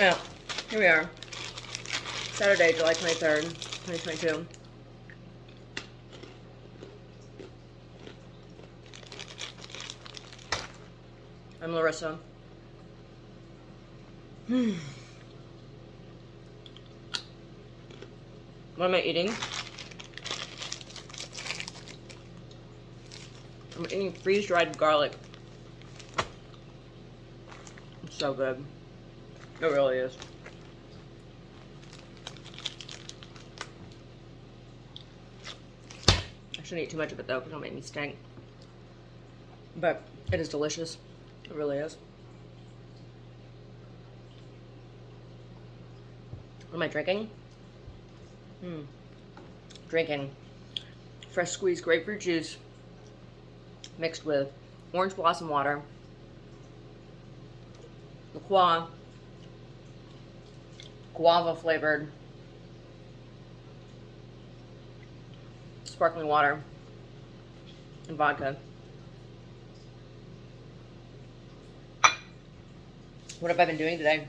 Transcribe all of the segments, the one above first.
Well, here we are. Saturday, July 23rd, 2022. I'm Larissa. What am I eating? I'm eating freeze-dried garlic. It's so good. It really is. I shouldn't eat too much of it though, because it'll make me stink. But it is delicious. It really is. What am I drinking? Drinking fresh squeezed grapefruit juice mixed with orange blossom water, LaCroix, guava flavored sparkling water, and vodka. What have I been doing today?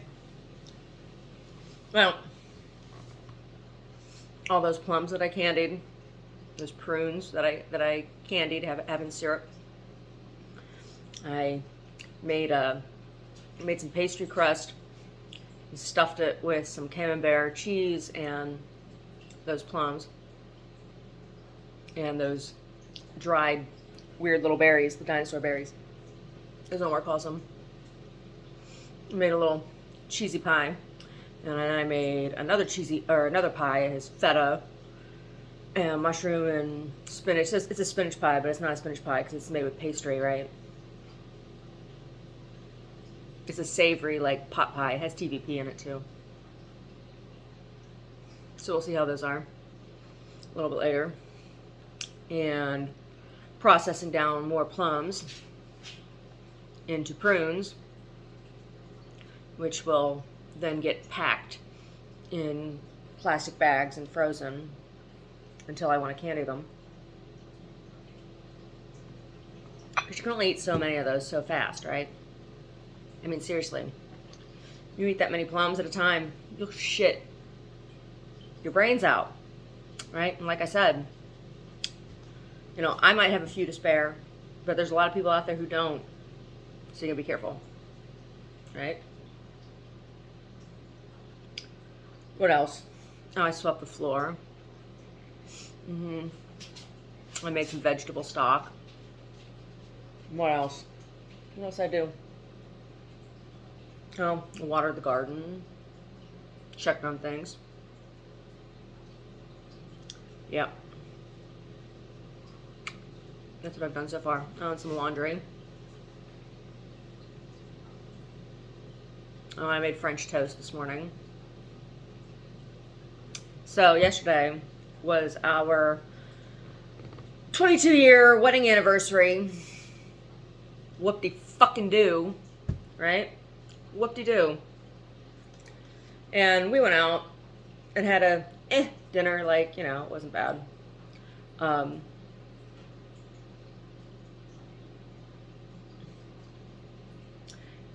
Well, all those plums that I candied, those prunes that I candied, have in syrup. I made some pastry crust and stuffed it with some camembert cheese and those plums and those dried weird little berries, the dinosaur berries, as Omar calls them. I made a little cheesy pie, and then I made another pie. It has feta and mushroom and spinach. It's a spinach pie, but it's not a spinach pie because it's made with pastry, right? It's a savory, like, pot pie. It has TVP in it, too. So we'll see how those are a little bit later. And processing down more plums into prunes, which will then get packed in plastic bags and frozen until I want to candy them. Because you can only eat so many of those so fast, right? I mean, seriously. You eat that many plums at a time, you'll shit your brains out, right? And like I said, you know, I might have a few to spare, but there's a lot of people out there who don't. So you gotta be careful, right? What else? Oh, I swept the floor. I made some vegetable stock. What else? What else I do? Oh, I watered the garden. Checked on things. Yeah. That's what I've done so far. Oh, and some laundry. Oh, I made French toast this morning. So yesterday was our 22-year wedding anniversary. Whoop-de-fucking-do, right? Whoop-de-do. And we went out and had a dinner, like, you know, it wasn't bad.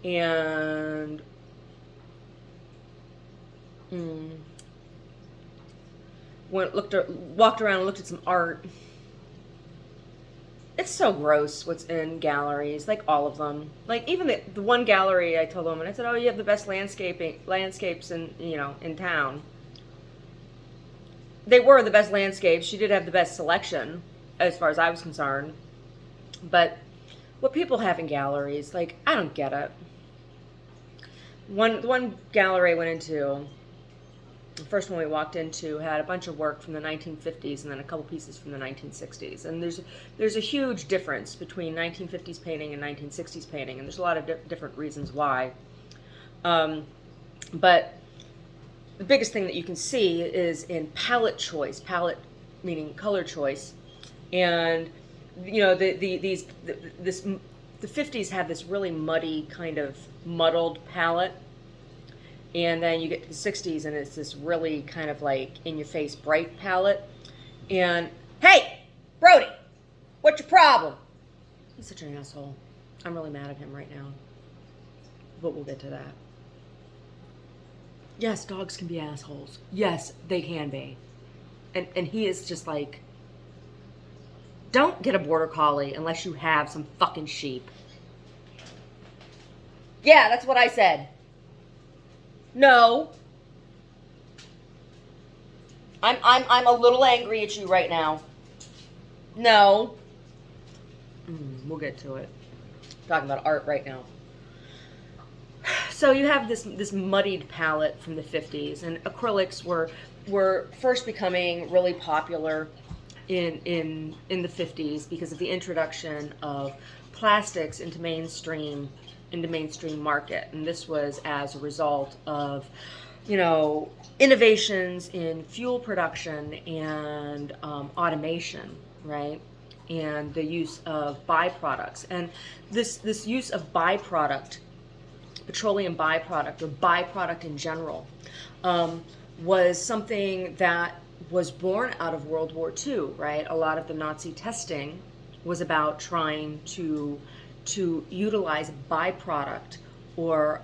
And walked around and looked at some art. It's so gross what's in galleries, like all of them. Like even the one gallery, I told them, and I said, "Oh, you have the best landscapes in, you know, in town." They were the best landscapes. She did have the best selection, as far as I was concerned. But what people have in galleries, like, I don't get it. One gallery I went into, the first one we walked into, had a bunch of work from the 1950s and then a couple pieces from the 1960s. And there's a huge difference between 1950s painting and 1960s painting, and there's a lot of different reasons why. But the biggest thing that you can see is in palette choice, palette meaning color choice. And, you know, the 50s had this really muddy, kind of muddled palette. And then you get to the 60s and it's this really kind of like in-your-face bright palette. And, hey, Brody, what's your problem? He's such an asshole. I'm really mad at him right now. But we'll get to that. Yes, dogs can be assholes. Yes, they can be. And he is just like, don't get a border collie unless you have some fucking sheep. Yeah, that's what I said. No. I'm a little angry at you right now. No. We'll get to it. Talking about art right now. So you have this muddied palette from the 50s, and acrylics were first becoming really popular in the 50s because of the introduction of plastics into mainstream market, and this was as a result of innovations in fuel production and automation, right? And the use of byproducts, and this use of petroleum byproduct, or byproduct in general, was something that was born out of World War II, right? A lot of the Nazi testing was about trying to utilize byproduct or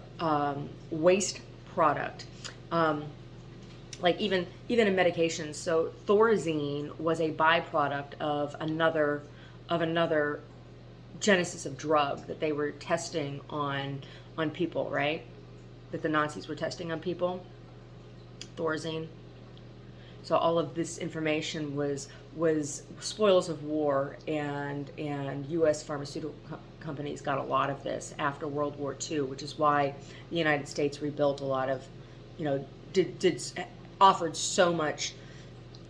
waste product, like even in medications. So Thorazine was a byproduct of another genesis of drug that they were testing on people, right? That the Nazis were testing on people. Thorazine. So all of this information was spoils of war, and U.S. pharmaceutical companies got a lot of this after World War II, which is why the United States rebuilt a lot of, offered so much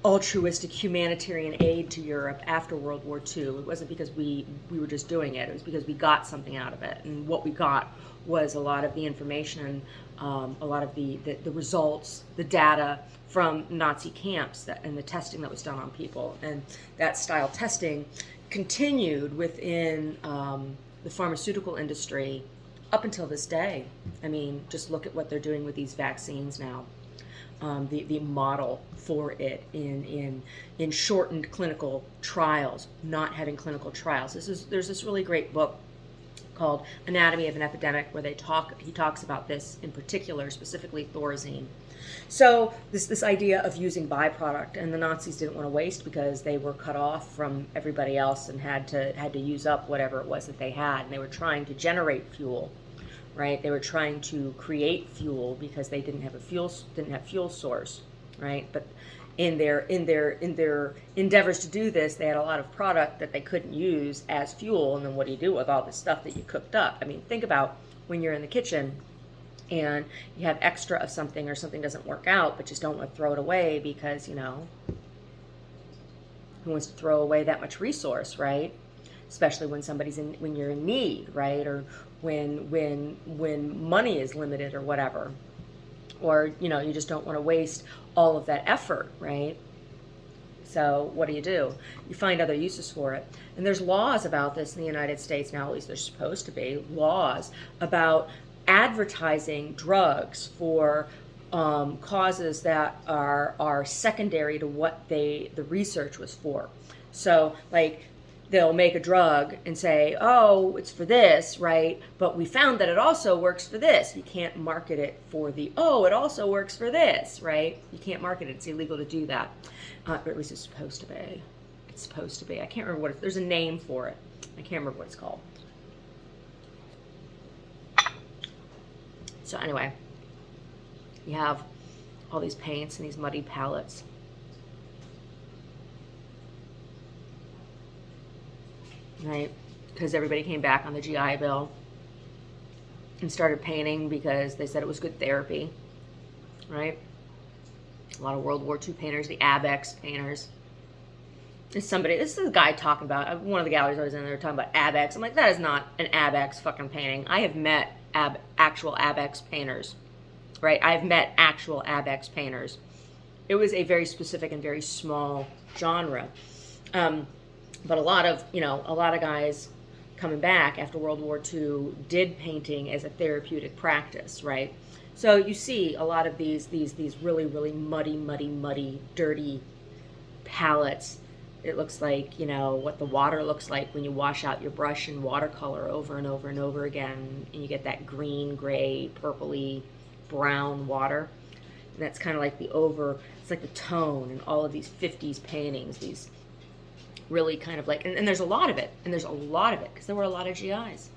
altruistic humanitarian aid to Europe after World War II. It wasn't because we were just doing it. It was because we got something out of it, and what we got was a lot of the information, a lot of the results, the data from Nazi camps and the testing that was done on people. And that style testing continued within the pharmaceutical industry up until this day. I mean, just look at what they're doing with these vaccines now. The model for it in shortened clinical trials, not having clinical trials. There's this really great book called Anatomy of an Epidemic where he talks about this in particular, specifically Thorazine. So this idea of using byproduct, and the Nazis didn't want to waste because they were cut off from everybody else and had to use up whatever it was that they had, and they were trying to generate fuel. Right, they were trying to create fuel because they didn't have fuel source, right? But in their endeavors to do this, they had a lot of product that they couldn't use as fuel. And then what do you do with all the stuff that you cooked up? I mean, think about when you're in the kitchen and you have extra of something, or something doesn't work out, but just don't want to throw it away because who wants to throw away that much resource, right? Especially when you're in need, right? Or when money is limited or whatever, or you just don't want to waste all of that effort, right? So what do? You find other uses for it. And there's laws about this in the United States now, at least there's supposed to be laws about advertising drugs for causes that are secondary to what the research was for. So like, they'll make a drug and say, oh, it's for this, right? But we found that it also works for this. You can't market it for it also works for this, right? You can't market it. It's illegal to do that. But at least it's supposed to be. It's supposed to be. I can't remember there's a name for it. I can't remember what it's called. So anyway, you have all these paints and these muddy palettes. Right, because everybody came back on the GI Bill and started painting because they said it was good therapy, right? A lot of World War II painters, the Abex painters. This is a guy talking about, one of the galleries I was in there talking about Abex. I'm like, that is not an Abex fucking painting. I have met actual Abex painters, right? I've met actual Abex painters. It was a very specific and very small genre. But a lot of guys coming back after World War II did painting as a therapeutic practice, right? So you see a lot of these really, really muddy, dirty palettes. It looks like, what the water looks like when you wash out your brush in watercolor over and over and over again, and you get that green, gray, purpley, brown water. And that's kind of like it's like the tone in all of these 50s paintings, these really kind of like, and there's a lot of it, because there were a lot of GIs,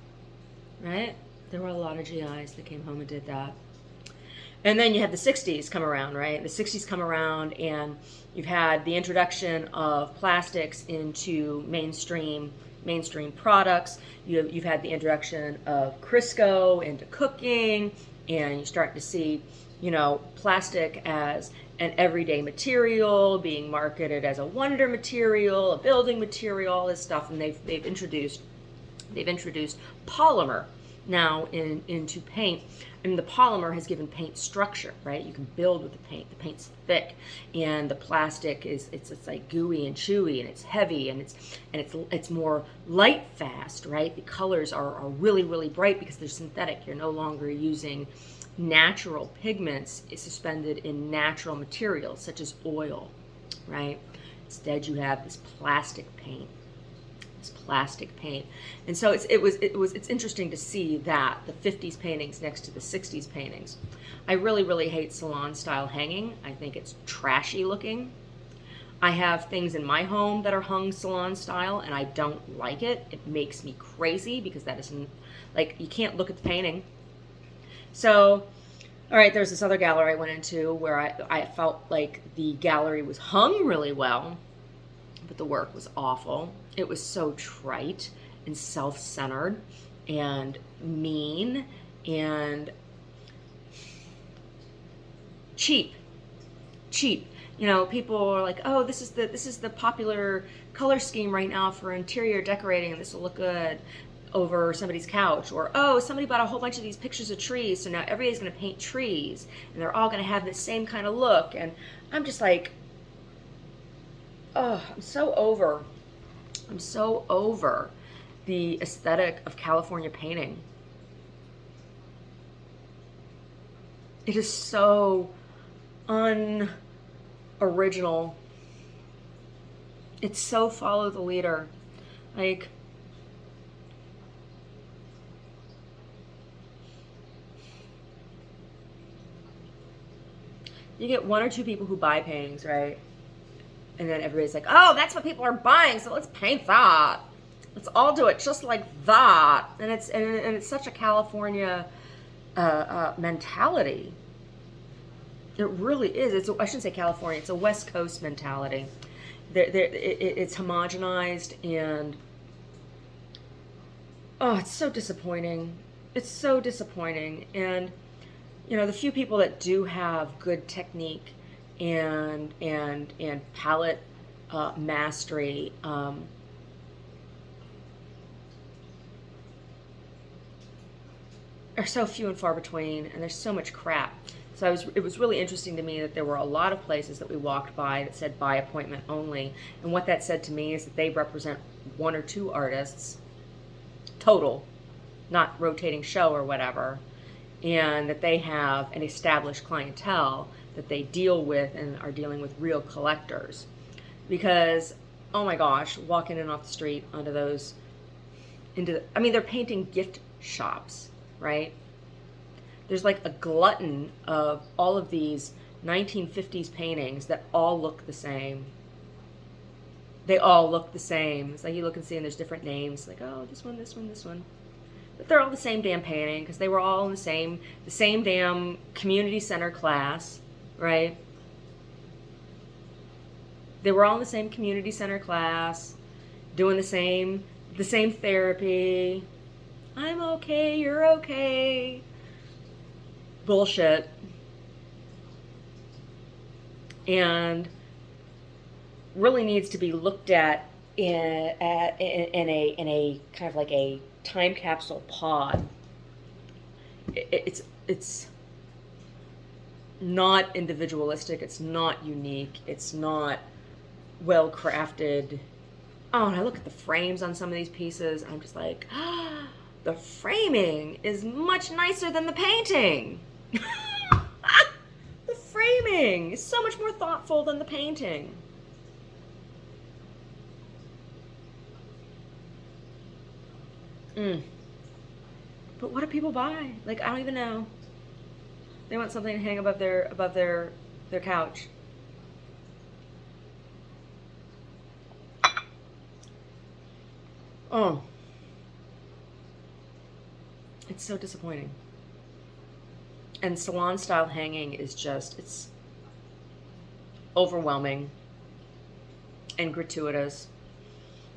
right? There were a lot of GIs that came home and did that. And then you have the 60s come around, right? The 60s come around, and you've had the introduction of plastics into mainstream products. You've had the introduction of Crisco into cooking, and you're starting to see, plastic as an everyday material being marketed as a wonder material, a building material, all this stuff, and they've introduced polymer now into paint. I mean, the polymer has given paint structure, right? You can build with the paint. The paint's thick, and the plastic it's like gooey and chewy, and it's heavy, and it's more light fast, right? The colors are really, really bright because they're synthetic. You're no longer using natural pigments suspended in natural materials such as oil, right? Instead, you have this plastic paint. And so it's interesting to see that the 50s paintings next to the 60s paintings. I really, really hate salon style hanging. I think it's trashy looking. I have things in my home that are hung salon style, and I don't like it. It makes me crazy because that isn't, like, you can't look at the painting. So, all right, there's this other gallery I went into where I felt like the gallery was hung really well, but the work was awful. It was so trite and self-centered and mean and cheap. People are like, oh, this is the popular color scheme right now for interior decorating, and this will look good over somebody's couch. Or, oh, somebody bought a whole bunch of these pictures of trees, so now everybody's going to paint trees, and they're all going to have the same kind of look. And I'm just like, oh, I'm so over the aesthetic of California painting. It is so unoriginal. It's so follow the leader. Like, you get one or two people who buy paintings, right? And then everybody's like, oh, that's what people are buying, so let's paint that. Let's all do it just like that. And it's such a California mentality. It really is. I shouldn't say California. It's a West Coast mentality. It's homogenized, and it's so disappointing. It's so disappointing. And the few people that do have good technique and palette mastery, are so few and far between, and there's so much crap. So it was really interesting to me that there were a lot of places that we walked by that said by appointment only, and what that said to me is that they represent one or two artists total, not rotating show or whatever, and that they have an established clientele that they deal with and are dealing with real collectors. Because, oh my gosh, walking in off the street onto those, they're painting gift shops, right? There's like a glutton of all of these 1950s paintings that all look the same. They all look the same. It's like you look and see, and there's different names. Like, oh, this one, this one, this one. But they're all the same damn painting because they were all in the same damn community center class, right? They were all in the same community center class, doing the same therapy. I'm okay, you're okay. Bullshit. And really needs to be looked at in a kind of like a time capsule pod. It's not individualistic. It's not unique. It's not well crafted. Oh, and I look at the frames on some of these pieces. I'm just like, the framing is much nicer than the painting. The framing is so much more thoughtful than the painting. But what do people buy? Like, I don't even know. They want something to hang above their couch. Oh. It's so disappointing. And salon style hanging is just, it's overwhelming and gratuitous.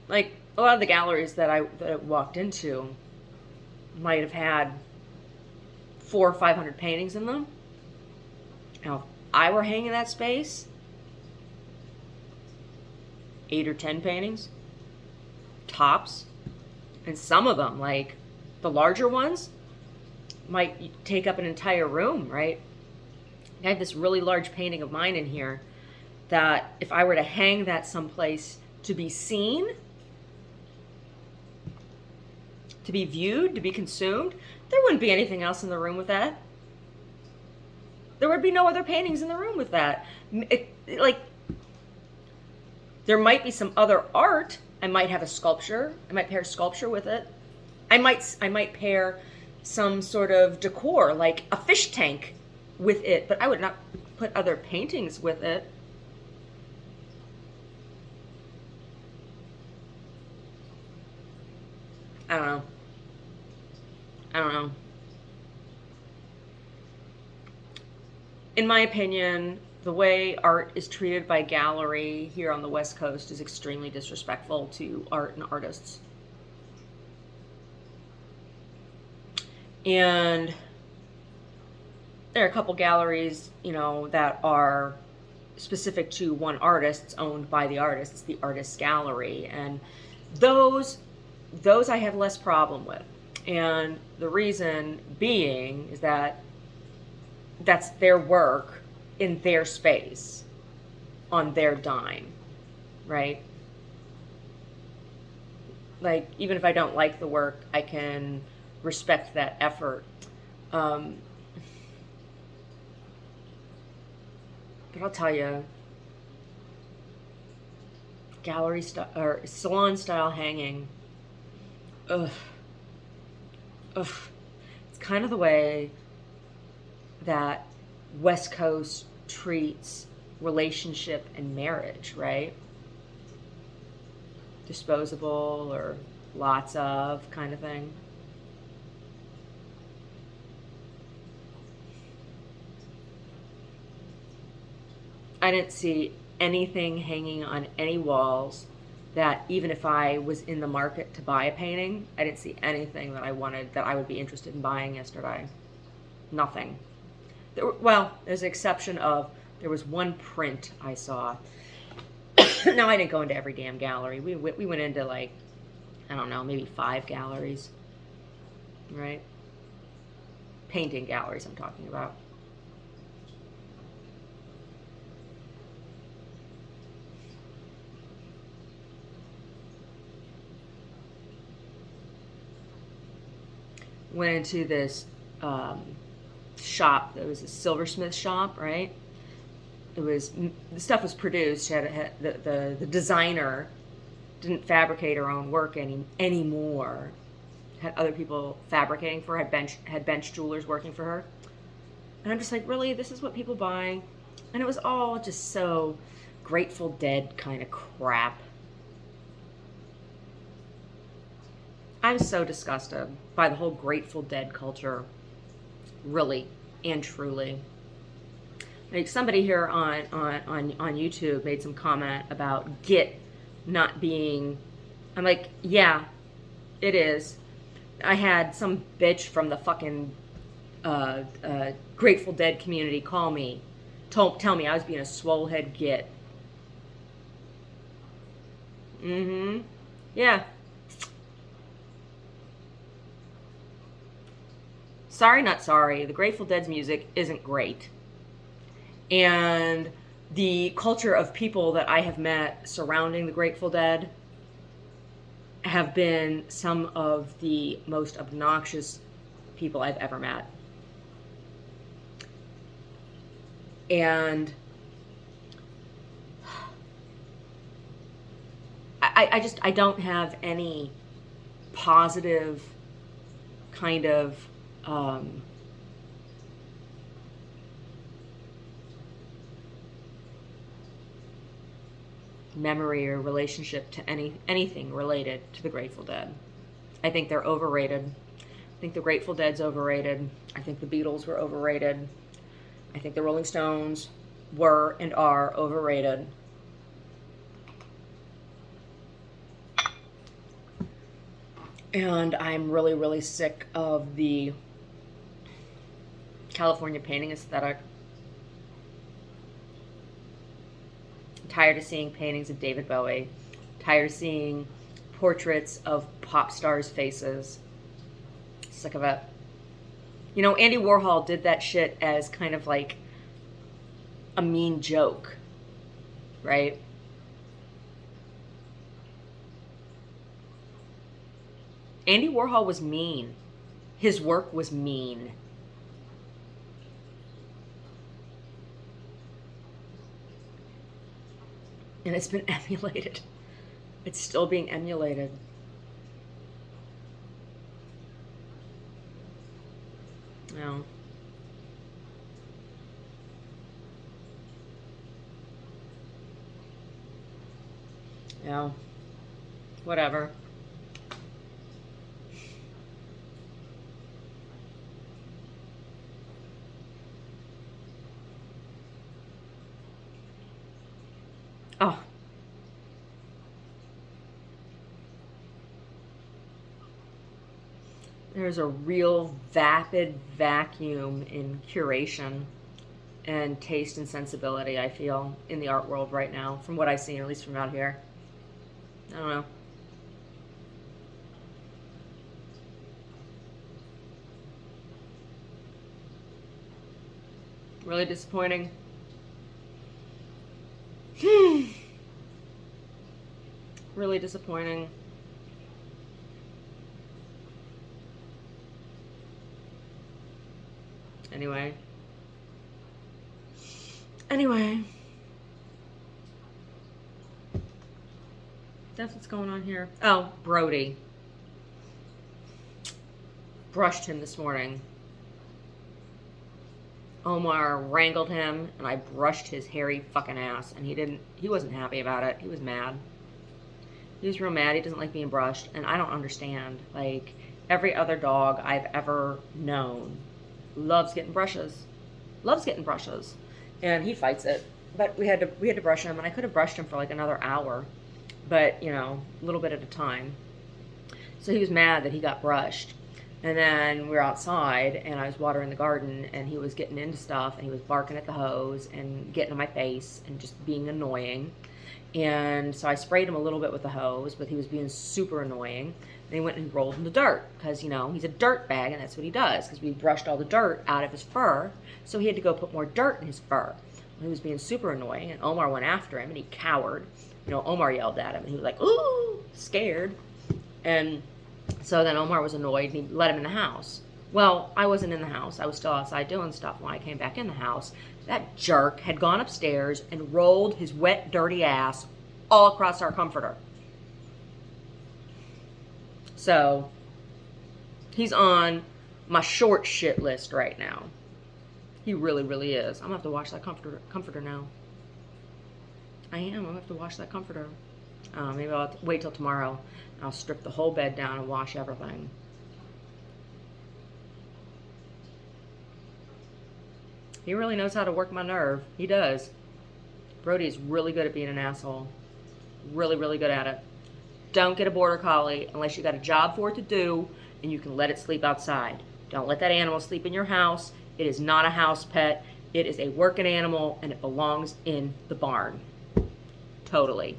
Like, a lot of the galleries that I walked into might have had 400 or 500 paintings in them. Now, if I were hanging that space, 8 or 10 paintings, tops. And some of them, like the larger ones, might take up an entire room, right? I have this really large painting of mine in here that if I were to hang that someplace to be seen, to be viewed, to be consumed, there wouldn't be anything else in the room with that. There would be no other paintings in the room with that. There might be some other art. I might have a sculpture. I might pair sculpture with it. I might pair some sort of decor, like a fish tank with it, but I would not put other paintings with it. I don't know. In my opinion, the way art is treated by gallery here on the West Coast is extremely disrespectful to art and artists. And there are a couple galleries, that are specific to one artist. It's owned by the artist. It's the Artist Gallery. And those I have less problem with. And the reason being is that that's their work in their space on their dime, right? Like, even if I don't like the work, I can respect that effort. But I'll tell you, gallery style or salon style hanging, ugh. It's kind of the way that West Coast treats relationship and marriage, right? Disposable or lots of kind of thing. I didn't see anything hanging on any walls that, even if I was in the market to buy a painting, I didn't see anything that I wanted, that I would be interested in buying yesterday. Nothing. There's an exception of, there was one print I saw. No, I didn't go into every damn gallery. We went into, like, I don't know, maybe 5 galleries, right? Painting galleries I'm talking about. Went into this shop that was a silversmith shop, right? The stuff was produced. The designer didn't fabricate her own work anymore. Had other people fabricating for her. Had bench jewelers working for her. And I'm just like, really, this is what people buy? And it was all just so Grateful Dead kind of crap. I'm so disgusted by the whole Grateful Dead culture, really and truly. Like, somebody here on YouTube made some comment about Git not being. I'm like, yeah, it is. I had some bitch from the fucking Grateful Dead community call me, tell me I was being a swolehead Git. Yeah. Sorry, not sorry. The Grateful Dead's music isn't great. And the culture of people that I have met surrounding the Grateful Dead have been some of the most obnoxious people I've ever met. And I don't have any positive kind of memory or relationship to anything related to the Grateful Dead. I think they're overrated. I think the Grateful Dead's overrated. I think the Beatles were overrated. I think the Rolling Stones were and are overrated. And I'm really, really sick of the California painting aesthetic. I'm tired of seeing paintings of David Bowie. Tired of seeing portraits of pop stars' faces. Sick of it. You know, Andy Warhol did that shit as kind of like a mean joke, right? Andy Warhol was mean. His work was mean. And it's been emulated. It's still being emulated. No. Yeah. Whatever. Oh. There's a real vapid vacuum in curation and taste and sensibility, I feel, in the art world right now, from what I've seen, at least from out here. I don't know. Really disappointing. Really disappointing. Anyway. That's what's going on here. Oh, Brody. Brushed him this morning. Omar wrangled him, and I brushed his hairy fucking ass, and he wasn't happy about it. He was mad. He was real mad. He doesn't like being brushed, and I don't understand. Like, every other dog I've ever known loves getting brushes. Loves getting brushes. And he fights it. But we had to brush him, and I could have brushed him for like another hour. But, you know, a little bit at a time. So he was mad that he got brushed. And then we were outside, and I was watering the garden, and he was getting into stuff, and he was barking at the hose and getting in my face and just being annoying. And so I sprayed him a little bit with the hose, but he was being super annoying. And he went and rolled in the dirt because, you know, he's a dirt bag, and that's what he does because we brushed all the dirt out of his fur. So he had to go put more dirt in his fur. He was being super annoying, and Omar went after him, and he cowered. You know, Omar yelled at him, and he was like, ooh, scared. And so then Omar was annoyed, and he let him in the house. Well, I wasn't in the house. I was still outside doing stuff. When I came back in the house, that jerk had gone upstairs and rolled his wet, dirty ass all across our comforter. So, he's on my short shit list right now. He really, really is. I'm going to have to wash that comforter now. I am. I'm going to have to wash that comforter. Maybe I'll wait till tomorrow. I'll strip the whole bed down and wash everything. He really knows how to work my nerve. He does. Brody is really good at being an asshole. Really, really good at it. Don't get a border collie unless you got a job for it to do and you can let it sleep outside. Don't let that animal sleep in your house. It is not a house pet. It is a working animal and it belongs in the barn. Totally.